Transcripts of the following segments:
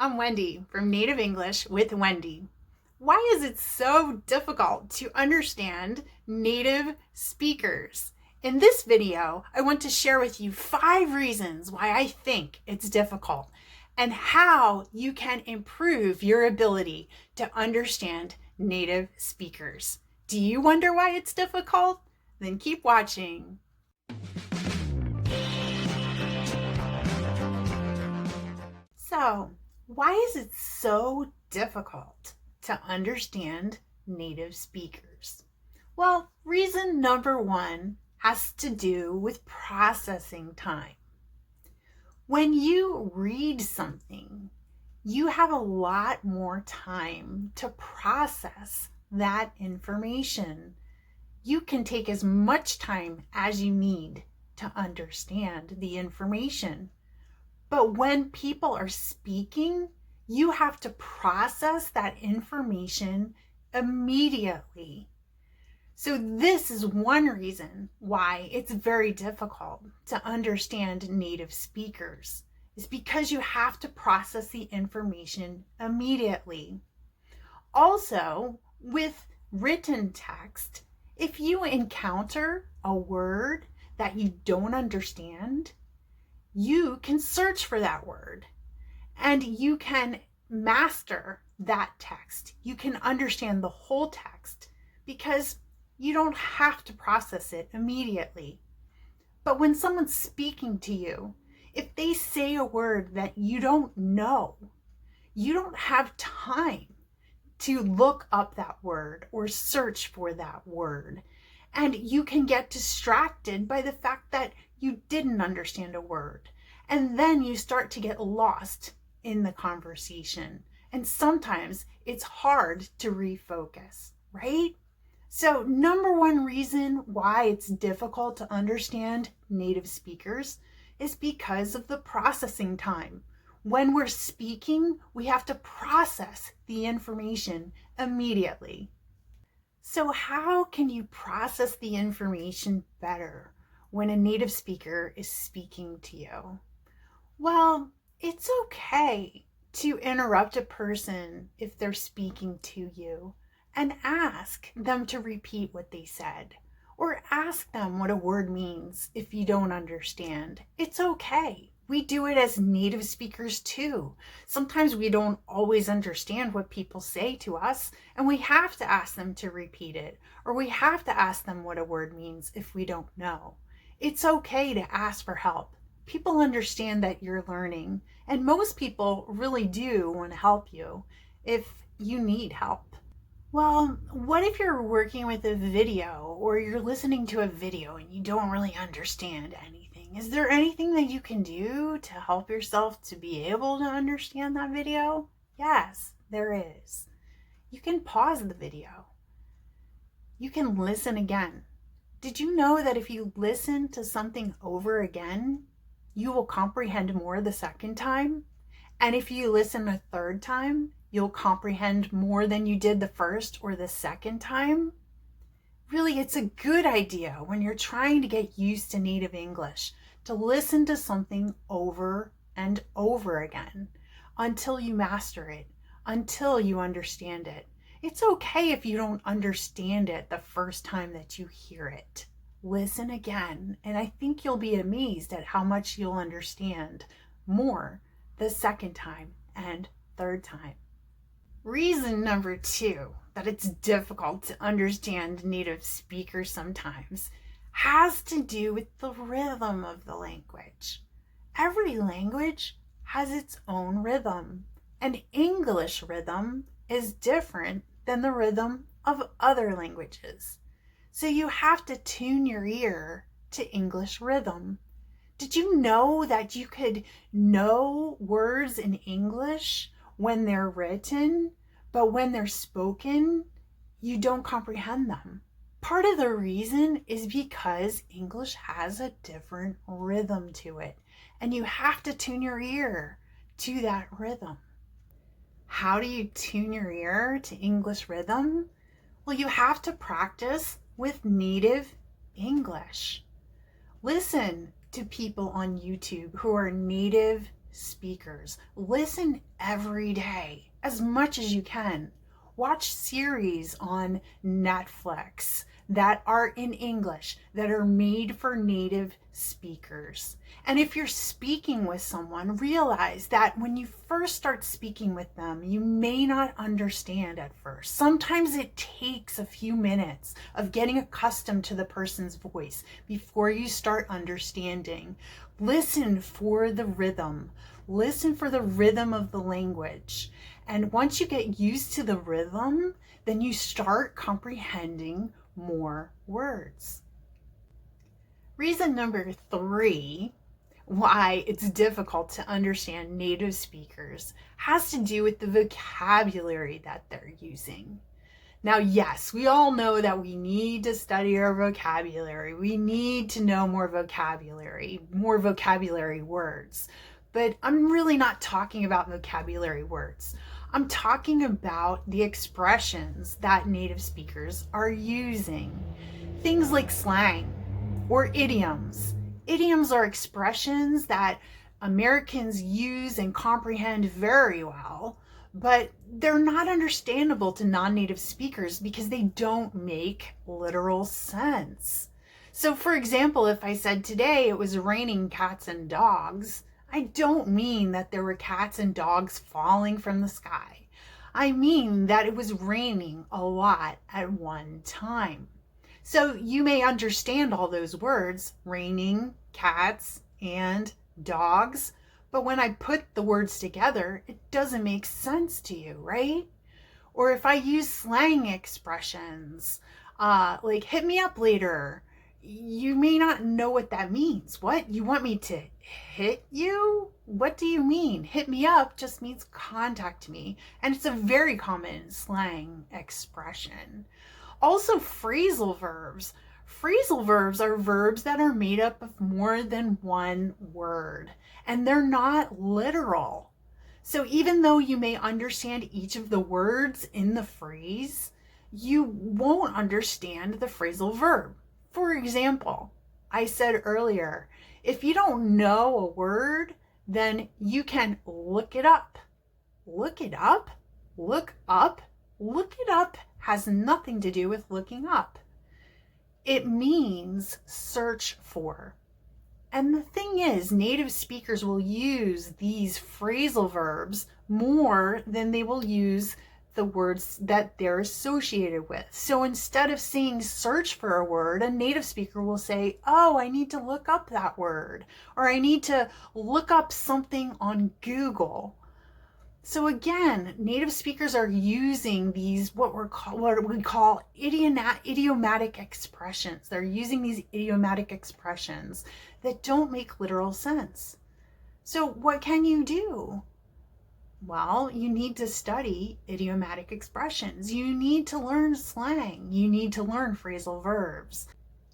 I'm Wendy from Native English with Wendy. Why is it so difficult to understand native speakers? In this video, I want to share with you 5 reasons why I think it's difficult and how you can improve your ability to understand native speakers. Do you wonder why it's difficult? Then keep watching. So, why is it so difficult to understand native speakers? Well, reason number 1 has to do with processing time. When you read something, you have a lot more time to process that information. You can take as much time as you need to understand the information. But when people are speaking, you have to process that information immediately. So this is one reason why it's very difficult to understand native speakers, is because you have to process the information immediately. Also, with written text, if you encounter a word that you don't understand, you can search for that word and you can master that text. You can understand the whole text because you don't have to process it immediately. But when someone's speaking to you, if they say a word that you don't know, you don't have time to look up that word or search for that word. And you can get distracted by the fact that you didn't understand a word. And then you start to get lost in the conversation. And sometimes it's hard to refocus, right? So number 1 reason why it's difficult to understand native speakers is because of the processing time. When we're speaking, we have to process the information immediately. So how can you process the information better when a native speaker is speaking to you? Well, it's okay to interrupt a person if they're speaking to you and ask them to repeat what they said, or ask them what a word means if you don't understand. It's okay. We do it as native speakers too. Sometimes we don't always understand what people say to us, and we have to ask them to repeat it, or we have to ask them what a word means if we don't know. It's okay to ask for help. People understand that you're learning, and most people really do want to help you if you need help. Well, what if you're working with a video or you're listening to a video and you don't really understand anything? Is there anything that you can do to help yourself to be able to understand that video? Yes, there is. You can pause the video. You can listen again. Did you know that if you listen to something over again, you will comprehend more the second time? And if you listen a third time, you'll comprehend more than you did the first or the second time? Really, it's a good idea when you're trying to get used to native English to listen to something over and over again until you master it, until you understand it. It's okay if you don't understand it the first time that you hear it. Listen again, and I think you'll be amazed at how much you'll understand more the second time and third time. Reason number 2 that it's difficult to understand native speakers sometimes has to do with the rhythm of the language. Every language has its own rhythm, and English rhythm is different than the rhythm of other languages. So you have to tune your ear to English rhythm. Did you know that you could know words in English when they're written, but when they're spoken, you don't comprehend them? Part of the reason is because English has a different rhythm to it, and you have to tune your ear to that rhythm. How do you tune your ear to English rhythm? Well, you have to practice with native English. Listen to people on YouTube who are native speakers. Listen every day as much as you can. Watch series on Netflix that are in English, that are made for native speakers. And if you're speaking with someone, realize that when you first start speaking with them, you may not understand at first. Sometimes it takes a few minutes of getting accustomed to the person's voice before you start understanding. Listen for the rhythm. Listen for the rhythm of the language. And once you get used to the rhythm, then you start comprehending more words. Reason number 3 why it's difficult to understand native speakers has to do with the vocabulary that they're using. Now, yes, we all know that we need to study our vocabulary. We need to know more vocabulary words. But I'm really not talking about vocabulary words. I'm talking about the expressions that native speakers are using. Things like slang or idioms. Idioms are expressions that Americans use and comprehend very well, but they're not understandable to non-native speakers because they don't make literal sense. So, for example, if I said today it was raining cats and dogs, I don't mean that there were cats and dogs falling from the sky. I mean that it was raining a lot at one time. So you may understand all those words, raining, cats, and dogs, but when I put the words together, it doesn't make sense to you, right? Or if I use slang expressions, like hit me up later, you may not know what that means. What? You want me to hit you? What do you mean? Hit me up just means contact me. And it's a very common slang expression. Also, phrasal verbs. Phrasal verbs are verbs that are made up of more than one word, and they're not literal. So even though you may understand each of the words in the phrase, you won't understand the phrasal verb. For example, I said earlier, if you don't know a word, then you can look it up. Look it up? Look up? Look it up has nothing to do with looking up. It means search for. And the thing is, native speakers will use these phrasal verbs more than they will use the words that they're associated with. So instead of saying search for a word, a native speaker will say, oh, I need to look up that word, or I need to look up something on Google. So again, native speakers are using these what we call idiomatic expressions. They're using these idiomatic expressions that don't make literal sense. So what can you do? Well, you need to study idiomatic expressions. You need to learn slang. You need to learn phrasal verbs.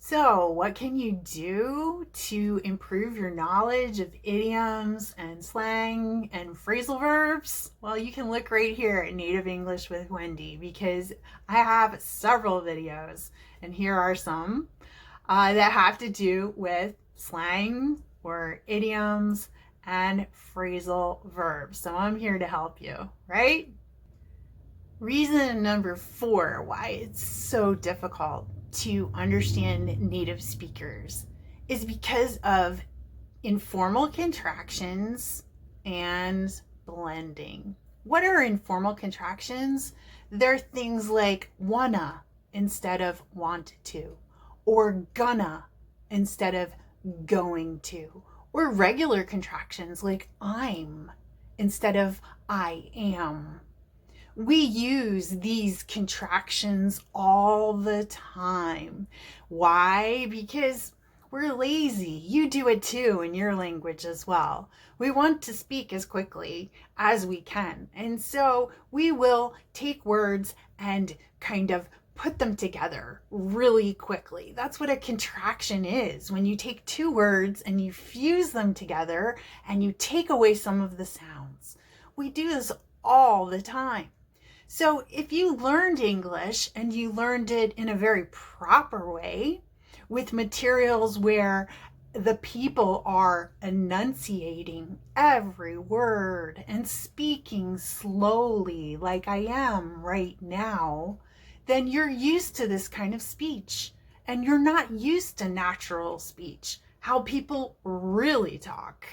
So, what can you do to improve your knowledge of idioms and slang and phrasal verbs? Well, you can look right here at Native English with Wendy, because I have several videos, and here are some that have to do with slang or idioms and phrasal verbs. So I'm here to help you, right? Reason number 4 why it's so difficult to understand native speakers is because of informal contractions and blending. What are informal contractions? They're things like wanna instead of want to, or gonna instead of going to, or regular contractions like I'm instead of I am. We use these contractions all the time. Why? Because we're lazy. You do it too in your language as well. We want to speak as quickly as we can. And so we will take words and kind of put them together really quickly. That's what a contraction is. When you take two words and you fuse them together and you take away some of the sounds. We do this all the time. So if you learned English and you learned it in a very proper way with materials where the people are enunciating every word and speaking slowly like I am right now, then you're used to this kind of speech and you're not used to natural speech, how people really talk.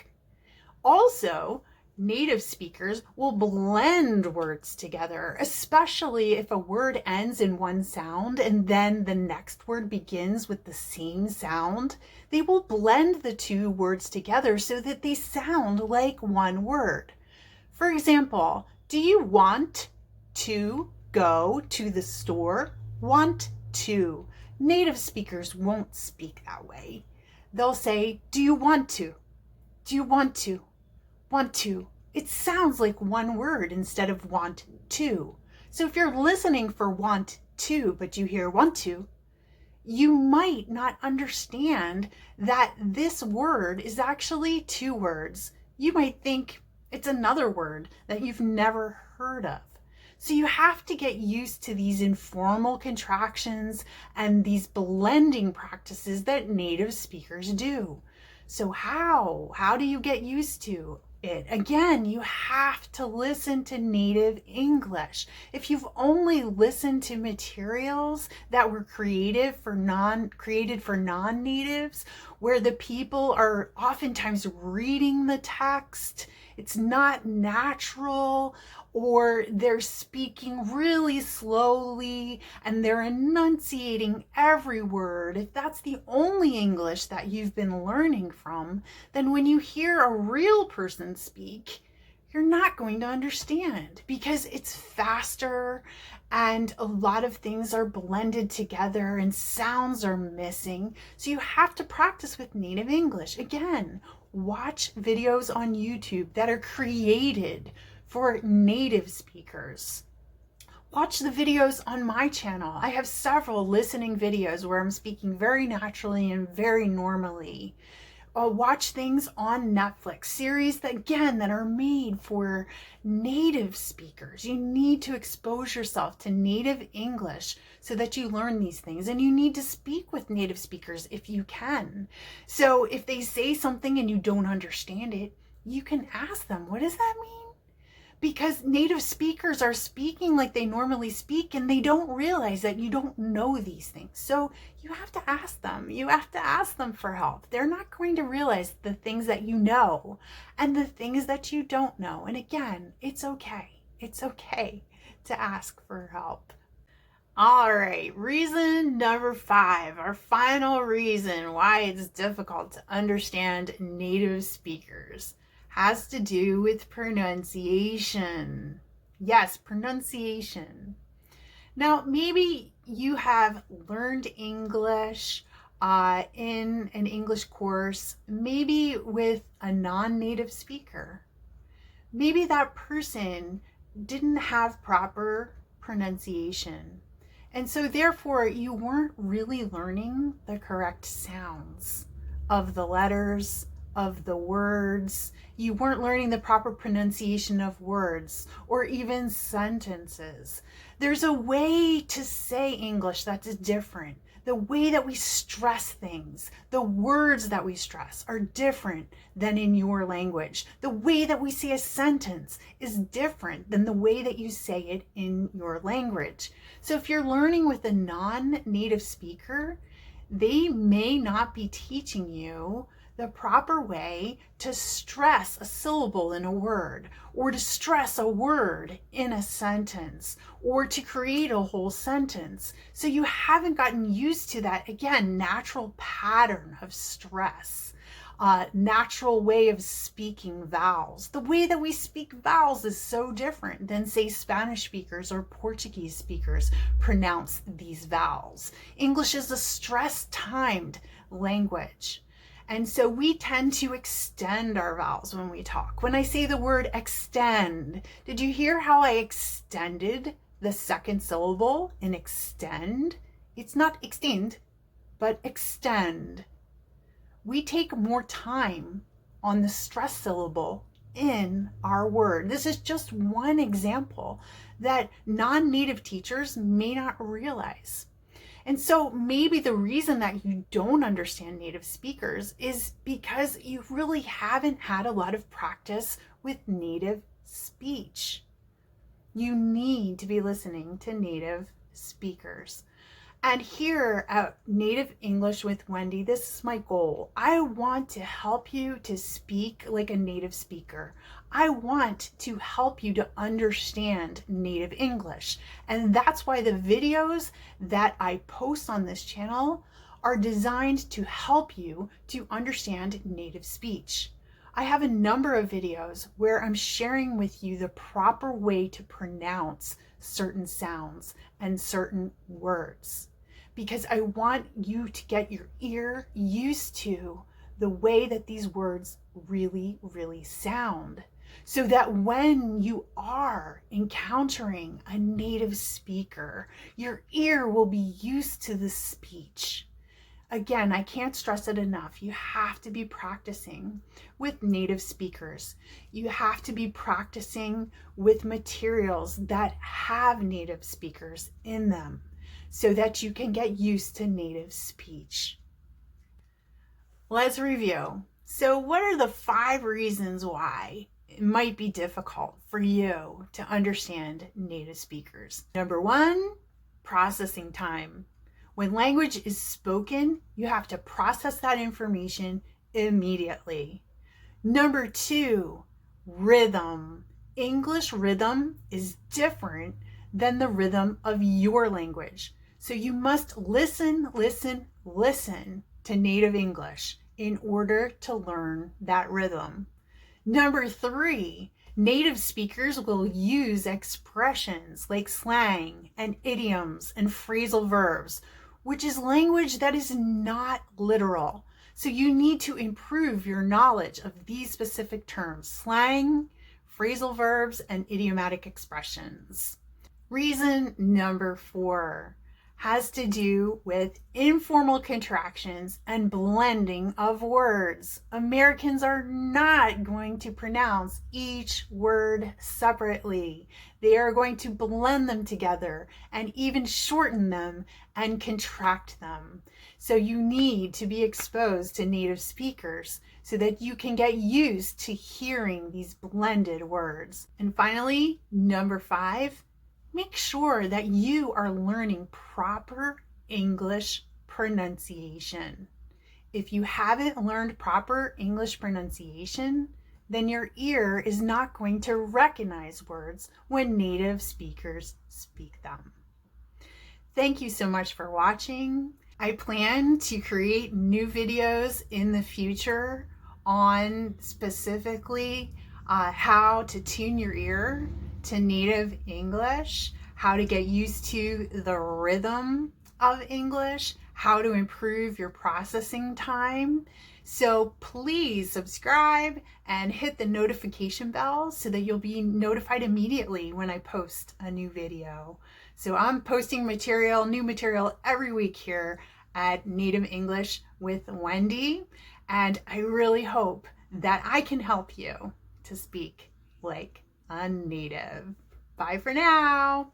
Also, native speakers will blend words together, especially if a word ends in one sound and then the next word begins with the same sound. They will blend the two words together so that they sound like one word. For example, do you want to go to the store? Want to. Native speakers won't speak that way. They'll say, do you want to? Do you want to? Want to. It sounds like one word instead of want to. So if you're listening for want to, but you hear want to, you might not understand that this word is actually two words. You might think it's another word that you've never heard of. So you have to get used to these informal contractions and these blending practices that native speakers do. So how do you get used to it? Again, you have to listen to native English. If you've only listened to materials that were created for non-natives, where the people are oftentimes reading the text, it's not natural, or they're speaking really slowly and they're enunciating every word. If that's the only English that you've been learning from, then when you hear a real person speak, you're not going to understand because it's faster and a lot of things are blended together and sounds are missing. So you have to practice with native English. Again, watch videos on YouTube that are created for native speakers. Watch the videos on my channel. I have several listening videos where I'm speaking very naturally and very normally. Watch things on Netflix, series that are made for native speakers. You need to expose yourself to native English so that you learn these things, and you need to speak with native speakers if you can. So if they say something and you don't understand it, you can ask them, what does that mean? Because native speakers are speaking like they normally speak and they don't realize that you don't know these things. So you have to ask them. You have to ask them for help. They're not going to realize the things that you know and the things that you don't know. And again, it's okay. It's okay to ask for help. All right, reason number 5, our final reason why it's difficult to understand native speakers, has to do with pronunciation. Yes, pronunciation. Now, maybe you have learned English in an English course, maybe with a non-native speaker. Maybe that person didn't have proper pronunciation. And so therefore, you weren't really learning the correct sounds of the letters, of the words. You weren't learning the proper pronunciation of words or even sentences. There's a way to say English that's different. The way that we stress things, the words that we stress are different than in your language. The way that we say a sentence is different than the way that you say it in your language. So if you're learning with a non-native speaker, they may not be teaching you the proper way to stress a syllable in a word, or to stress a word in a sentence, or to create a whole sentence. So you haven't gotten used to that, again, natural pattern of stress, natural way of speaking vowels. The way that we speak vowels is so different than, say, Spanish speakers or Portuguese speakers pronounce these vowels. English is a stress-timed language. And so we tend to extend our vowels when we talk. When I say the word extend, did you hear how I extended the second syllable in extend? It's not extend, but extend. We take more time on the stress syllable in our word. This is just one example that non-native teachers may not realize. And so maybe the reason that you don't understand native speakers is because you really haven't had a lot of practice with native speech. You need to be listening to native speakers. And here at Native English with Wendy, this is my goal. I want to help you to speak like a native speaker. I want to help you to understand native English. And that's why the videos that I post on this channel are designed to help you to understand native speech. I have a number of videos where I'm sharing with you the proper way to pronounce certain sounds and certain words, because I want you to get your ear used to the way that these words really, really sound, so that when you are encountering a native speaker, your ear will be used to the speech. Again, I can't stress it enough. You have to be practicing with native speakers. You have to be practicing with materials that have native speakers in them so that you can get used to native speech. Let's review. So, what are the 5 reasons why it might be difficult for you to understand native speakers? Number 1, processing time. When language is spoken, you have to process that information immediately. Number 2, rhythm. English rhythm is different than the rhythm of your language. So you must listen to native English in order to learn that rhythm. Number 3, native speakers will use expressions like slang and idioms and phrasal verbs, which is language that is not literal. So you need to improve your knowledge of these specific terms: slang, phrasal verbs, and idiomatic expressions. Reason number 4 has to do with informal contractions and blending of words. Americans are not going to pronounce each word separately. They are going to blend them together and even shorten them and contract them. So you need to be exposed to native speakers so that you can get used to hearing these blended words. And finally, number 5, make sure that you are learning proper English pronunciation. If you haven't learned proper English pronunciation, then your ear is not going to recognize words when native speakers speak them. Thank you so much for watching. I plan to create new videos in the future on specifically how to tune your ear to native English, how to get used to the rhythm of English, how to improve your processing time. So please subscribe and hit the notification bell so that you'll be notified immediately when I post a new video. So I'm posting new material every week here at Native English with Wendy, and I really hope that I can help you to speak like a native. Bye for now.